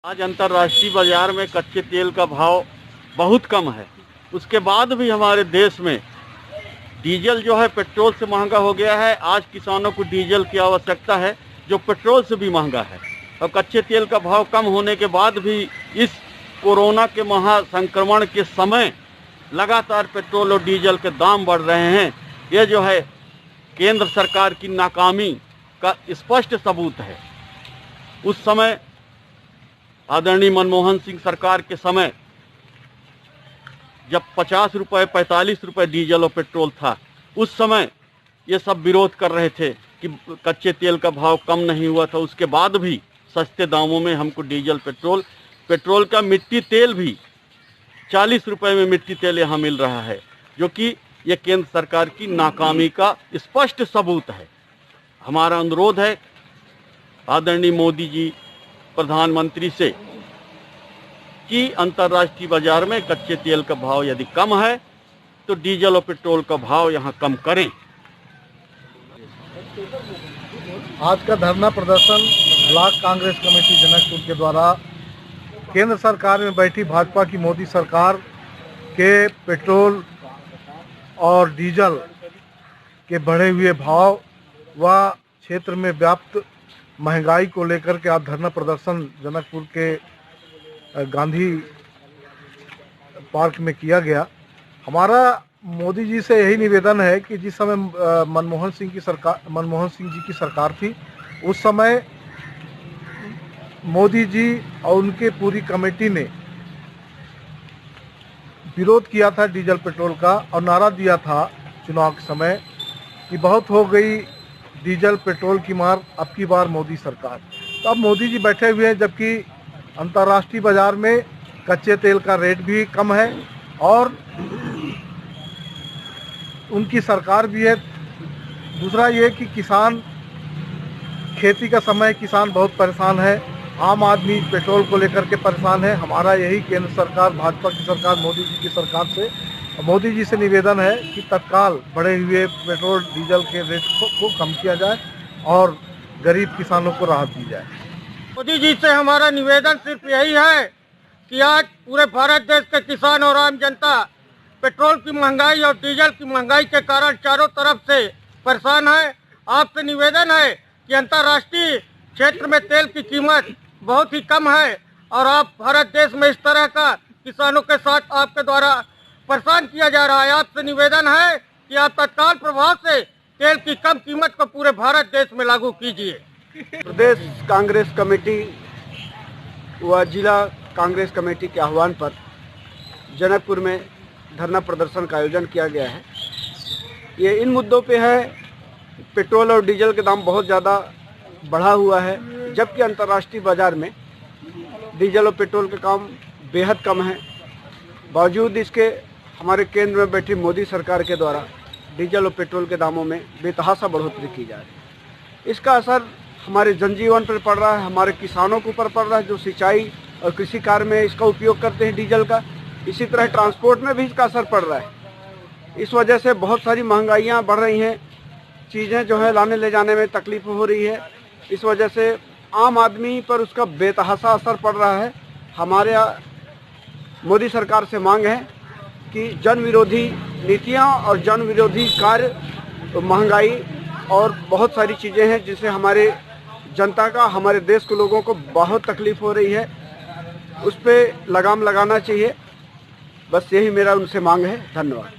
आज अंतर्राष्ट्रीय बाजार में कच्चे तेल का भाव बहुत कम है। उसके बाद भी हमारे देश में डीजल जो है पेट्रोल से महंगा हो गया है। आज किसानों को डीजल की आवश्यकता है जो पेट्रोल से भी महंगा है, और कच्चे तेल का भाव कम होने के बाद भी इस कोरोना के महासंक्रमण के समय लगातार पेट्रोल और डीजल के दाम बढ़ रहे हैं। यह जो है केंद्र सरकार की नाकामी का स्पष्ट सबूत है। उस समय आदरणीय मनमोहन सिंह सरकार के समय जब 50 रुपये 45 रुपये डीजल और पेट्रोल था, उस समय ये सब विरोध कर रहे थे कि कच्चे तेल का भाव कम नहीं हुआ था। उसके बाद भी सस्ते दामों में हमको डीजल पेट्रोल का मिट्टी तेल भी 40 रुपये में मिट्टी तेल यहाँ मिल रहा है, जो कि ये केंद्र सरकार की नाकामी का स्पष्ट सबूत है। हमारा अनुरोध है आदरणीय मोदी जी प्रधानमंत्री से कि अंतर्राष्ट्रीय बाजार में कच्चे तेल का भाव यदि कम है तो डीजल और पेट्रोल का भाव यहाँ कम करें। आज का धरना प्रदर्शन ब्लॉक कांग्रेस कमेटी जनकपुर के द्वारा केंद्र सरकार में बैठी भाजपा की मोदी सरकार के पेट्रोल और डीजल के बढ़े हुए भाव व क्षेत्र में व्याप्त महंगाई को लेकर के आज धरना प्रदर्शन जनकपुर के गांधी पार्क में किया गया। हमारा मोदी जी से यही निवेदन है कि जिस समय मनमोहन सिंह जी की सरकार थी, उस समय मोदी जी और उनके पूरी कमेटी ने विरोध किया था डीजल पेट्रोल का, और नारा दिया था चुनाव के समय कि बहुत हो गई डीजल पेट्रोल की मार, अब की बार मोदी सरकार। तो अब मोदी जी बैठे हुए हैं, जबकि अंतर्राष्ट्रीय बाजार में कच्चे तेल का रेट भी कम है और उनकी सरकार भी है। दूसरा ये कि किसान, खेती का समय किसान बहुत परेशान है, आम आदमी पेट्रोल को लेकर के परेशान है। हमारा यही केंद्र सरकार, भाजपा की सरकार, मोदी जी की सरकार से, मोदी जी से निवेदन है कि तत्काल बढ़े हुए पेट्रोल डीजल के रेट को कम किया जाए और गरीब किसानों को राहत दी जाए। मोदी जी से हमारा निवेदन सिर्फ यही है कि आज पूरे भारत देश के किसान और आम जनता पेट्रोल की महंगाई और डीजल की महंगाई के कारण चारों तरफ से परेशान है। आपसे निवेदन है कि अंतर्राष्ट्रीय क्षेत्र में तेल की कीमत बहुत ही कम है और आप भारत देश में इस तरह का किसानों के साथ आपके द्वारा परेशान किया जा रहा है। आपसे निवेदन है कि आप तत्काल प्रभाव से तेल की कम कीमत को पूरे भारत देश में लागू कीजिए। प्रदेश कांग्रेस कमेटी व जिला कांग्रेस कमेटी के आह्वान पर जनकपुर में धरना प्रदर्शन का आयोजन किया गया है। ये इन मुद्दों पे है, पेट्रोल और डीजल के दाम बहुत ज़्यादा बढ़ा हुआ है, जबकि अंतर्राष्ट्रीय बाज़ार में डीजल और पेट्रोल के काम बेहद कम है। बावजूद इसके हमारे केंद्र में बैठी मोदी सरकार के द्वारा डीजल और पेट्रोल के दामों में बेतहाशा बढ़ोतरी की जा रही है। इसका असर हमारे जनजीवन पर पड़ रहा है, हमारे किसानों के ऊपर पड़ रहा है जो सिंचाई और कृषि कार्य में इसका उपयोग करते हैं डीजल का। इसी तरह ट्रांसपोर्ट में भी इसका असर पड़ रहा है। इस वजह से बहुत सारी महंगाइयाँ बढ़ रही हैं, चीज़ें जो है लाने ले जाने में तकलीफ हो रही है। इस वजह से आम आदमी पर उसका बेतहाशा असर पड़ रहा है। हमारे मोदी सरकार से मांग है कि जन विरोधी नीतियाँ और जन विरोधी कार्य, महंगाई और बहुत सारी चीज़ें हैं जिससे हमारे जनता का, हमारे देश के लोगों को बहुत तकलीफ़ हो रही है, उस पर लगाम लगाना चाहिए। बस यही मेरा उनसे मांग है। धन्यवाद।